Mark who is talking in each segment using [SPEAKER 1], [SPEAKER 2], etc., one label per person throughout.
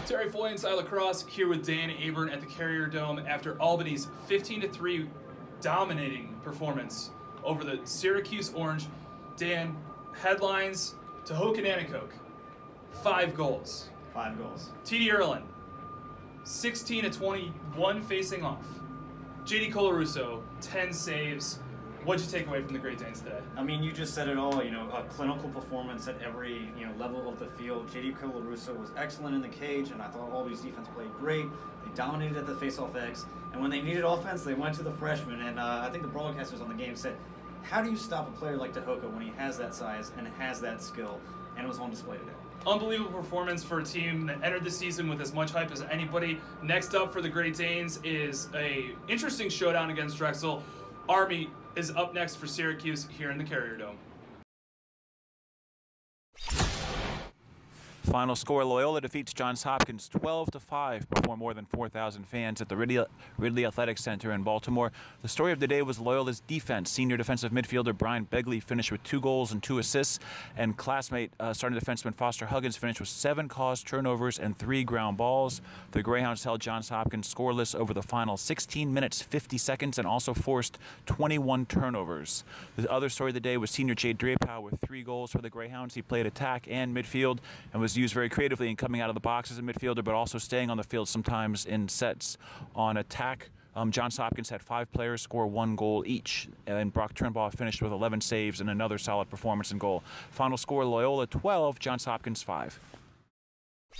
[SPEAKER 1] Terry Foy inside Lacrosse here with Dan Abern at the Carrier Dome after Albany's 15-3 dominating performance over the Syracuse Orange. Dan, headlines to Hokanamikoke, 5 goals.
[SPEAKER 2] 5 goals.
[SPEAKER 1] TD Erlin, 16-21 facing off. JD Colarusso, 10 saves. What'd you take away from the Great Danes today?
[SPEAKER 2] I mean, you just said it all. You know, a clinical performance at every level of the field. JD Colarusso was excellent in the cage, and I thought Albany's defense played great. They dominated at the faceoff X, and when they needed offense, they went to the freshmen. And I think the broadcasters on the game said, "How do you stop a player like Tehoka when he has that size and has that skill?" And it was on display today.
[SPEAKER 1] Unbelievable performance for a team that entered the season with as much hype as anybody. Next up for the Great Danes is a interesting showdown against Drexel. Army is up next for Syracuse here in the Carrier Dome.
[SPEAKER 3] Final score, Loyola defeats Johns Hopkins 12-5 before more than 4,000 fans at the Ridley Athletic Center in Baltimore. The story of the day was Loyola's defense. Senior defensive midfielder Brian Begley finished with 2 goals and 2 assists, and classmate starting defenseman Foster Huggins finished with 7 caused turnovers and 3 ground balls. The Greyhounds held Johns Hopkins scoreless over the final 16 minutes 50 seconds and also forced 21 turnovers. The other story of the day was senior Jay Drapow with 3 goals for the Greyhounds. He played attack and midfield and was used very creatively in coming out of the box as a midfielder, but also staying on the field sometimes in sets. On attack, Johns Hopkins had 5 players score 1 goal each, and Brock Turnbaugh finished with 11 saves and another solid performance in goal. Final score, Loyola 12, Johns Hopkins 5.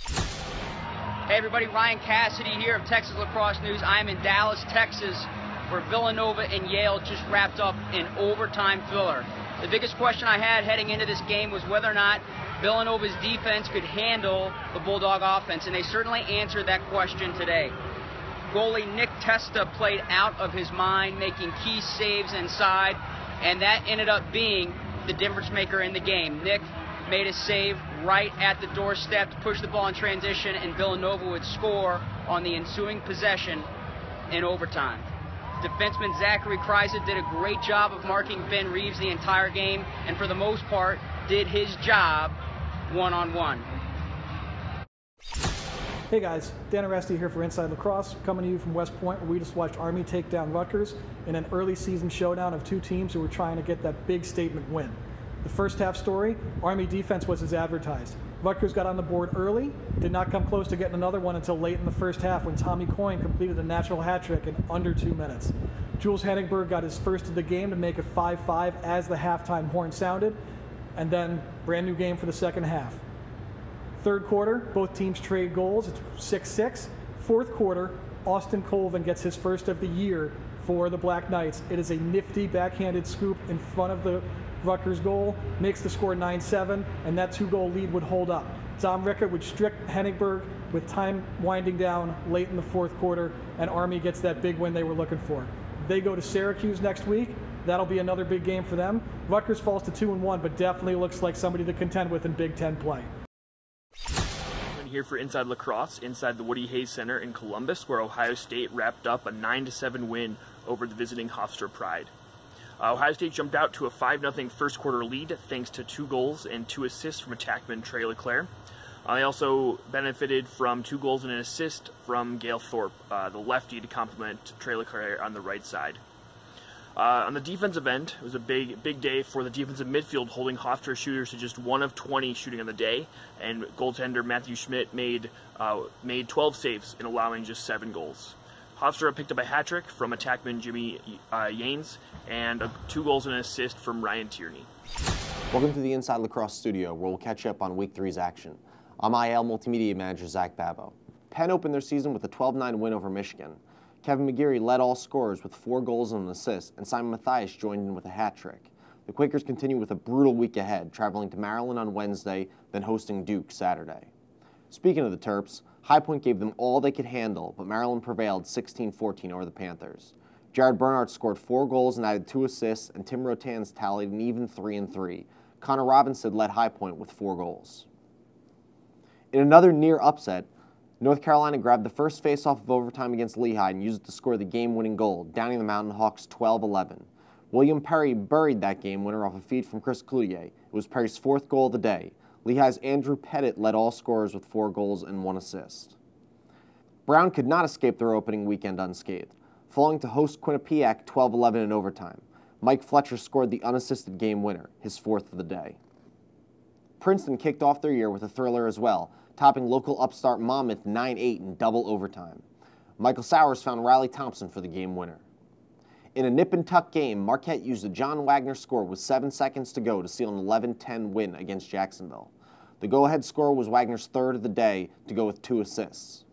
[SPEAKER 4] Hey everybody, Ryan Cassidy here of Texas Lacrosse News. I'm in Dallas, Texas, where Villanova and Yale just wrapped up an overtime thriller. The biggest question I had heading into this game was whether or not Villanova's defense could handle the Bulldog offense, and they certainly answered that question today. Goalie Nick Testa played out of his mind, making key saves inside, and that ended up being the difference maker in the game. Nick made a save right at the doorstep to push the ball in transition, and Villanova would score on the ensuing possession in overtime. Defenseman Zachary Kreisa did a great job of marking Ben Reeves the entire game, and for the most part did his job one-on-one.
[SPEAKER 5] Hey guys, Dan Aresti here for Inside Lacrosse, coming to you from West Point, where we just watched Army take down Rutgers in an early season showdown of 2 teams who were trying to get that big statement win. The first half story, Army defense was as advertised. Rutgers got on the board early, did not come close to getting another one until late in the first half when Tommy Coyne completed a natural hat trick in under 2 minutes. Jules Henningberg got his first of the game to make it 5-5 as the halftime horn sounded, and then brand new game for the second half. Third quarter, both teams trade goals. It's 6-6. Fourth quarter, Austin Colvin gets his first of the year for the Black Knights. It is a nifty backhanded scoop in front of the Rutgers goal, makes the score 9-7, and that 2-goal lead would hold up. Dom Rickert would strip Henningberg with time winding down late in the fourth quarter, and Army gets that big win they were looking for. They go to Syracuse next week. That'll be another big game for them. Rutgers falls to 2-1, but definitely looks like somebody to contend with in Big Ten play.
[SPEAKER 6] I'm here for Inside Lacrosse, inside the Woody Hayes Center in Columbus, where Ohio State wrapped up a 9-7 win over the visiting Hofstra Pride. Ohio State jumped out to a 5-0 first quarter lead thanks to 2 goals and 2 assists from attackman Trey LeClaire. They also benefited from 2 goals and an assist from Gail Thorpe, the lefty, to complement Trey LeClaire on the right side. On the defensive end, it was a big day for the defensive midfield, holding Hofstra shooters to just 1 of 20 shooting on the day, and goaltender Matthew Schmidt made 12 saves in allowing just 7 goals. Hofstra picked up a hat trick from attackman Jimmy Yanes, and 2 goals and an assist from Ryan Tierney.
[SPEAKER 7] Welcome to the Inside Lacrosse studio, where we'll catch you up on Week 3's action. I'm IL Multimedia Manager Zach Babbo. Penn opened their season with a 12-9 win over Michigan. Kevin McGeary led all scorers with 4 goals and an assist, and Simon Mathias joined in with a hat trick. The Quakers continue with a brutal week ahead, traveling to Maryland on Wednesday, then hosting Duke Saturday. Speaking of the Terps, High Point gave them all they could handle, but Maryland prevailed 16-14 over the Panthers. Jared Bernhardt scored 4 goals and added 2 assists, and Tim Rotans tallied an even 3-3. Connor Robinson led High Point with 4 goals. In another near upset, North Carolina grabbed the first face-off of overtime against Lehigh and used it to score the game-winning goal, downing the Mountain Hawks 12-11. William Perry buried that game winner off a feed from Chris Cloutier. It was Perry's 4th goal of the day. Lehigh's Andrew Pettit led all scorers with 4 goals and 1 assist. Brown could not escape their opening weekend unscathed, falling to host Quinnipiac 12-11 in overtime. Mike Fletcher scored the unassisted game winner, his 4th of the day. Princeton kicked off their year with a thriller as well, topping local upstart Monmouth 9-8 in double overtime. Michael Sowers found Riley Thompson for the game winner. In a nip-and-tuck game, Marquette used a John Wagner score with 7 seconds to go to seal an 11-10 win against Jacksonville. The go-ahead score was Wagner's 3rd of the day to go with 2 assists.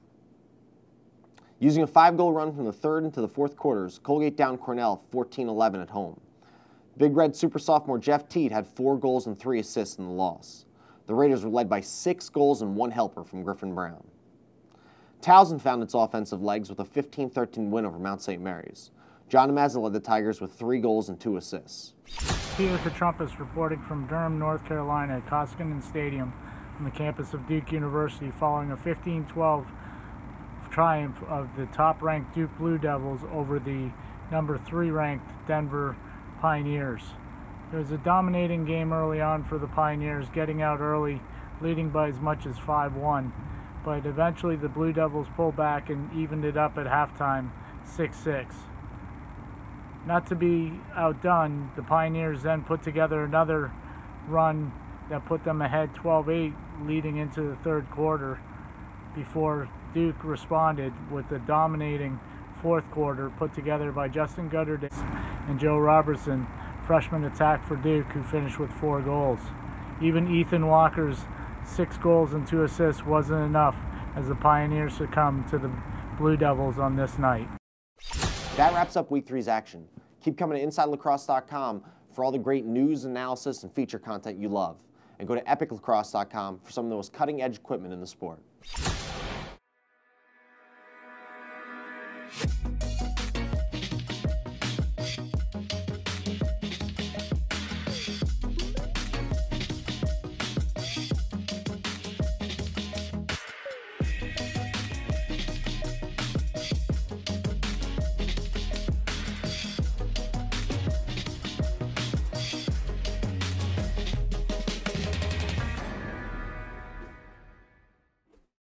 [SPEAKER 7] Using a 5-goal run from the 3rd into the 4th quarters, Colgate downed Cornell 14-11 at home. Big Red super sophomore Jeff Teed had 4 goals and 3 assists in the loss. The Raiders were led by 6 goals and 1 helper from Griffin Brown. Towson found its offensive legs with a 15-13 win over Mount St. Mary's. John Mazza led the Tigers with 3 goals and 2 assists.
[SPEAKER 8] Peter Katrumpus reporting from Durham, North Carolina at Koskinen Stadium on the campus of Duke University following a 15-12 triumph of the top-ranked Duke Blue Devils over the number 3-ranked Denver Pioneers. It was a dominating game early on for the Pioneers, getting out early, leading by as much as 5-1. But eventually the Blue Devils pulled back and evened it up at halftime, 6-6. Not to be outdone, the Pioneers then put together another run that put them ahead 12-8 leading into the 3rd quarter before Duke responded with a dominating 4th quarter put together by Justin Gutterdale and Joe Robertson, freshman attack for Duke, who finished with 4 goals. Even Ethan Walker's 6 goals and 2 assists wasn't enough as the Pioneers succumbed to the Blue Devils on this night.
[SPEAKER 7] That wraps up Week 3's action. Keep coming to InsideLacrosse.com for all the great news, analysis, and feature content you love. And go to EpochLacrosse.com for some of the most cutting-edge equipment in the sport.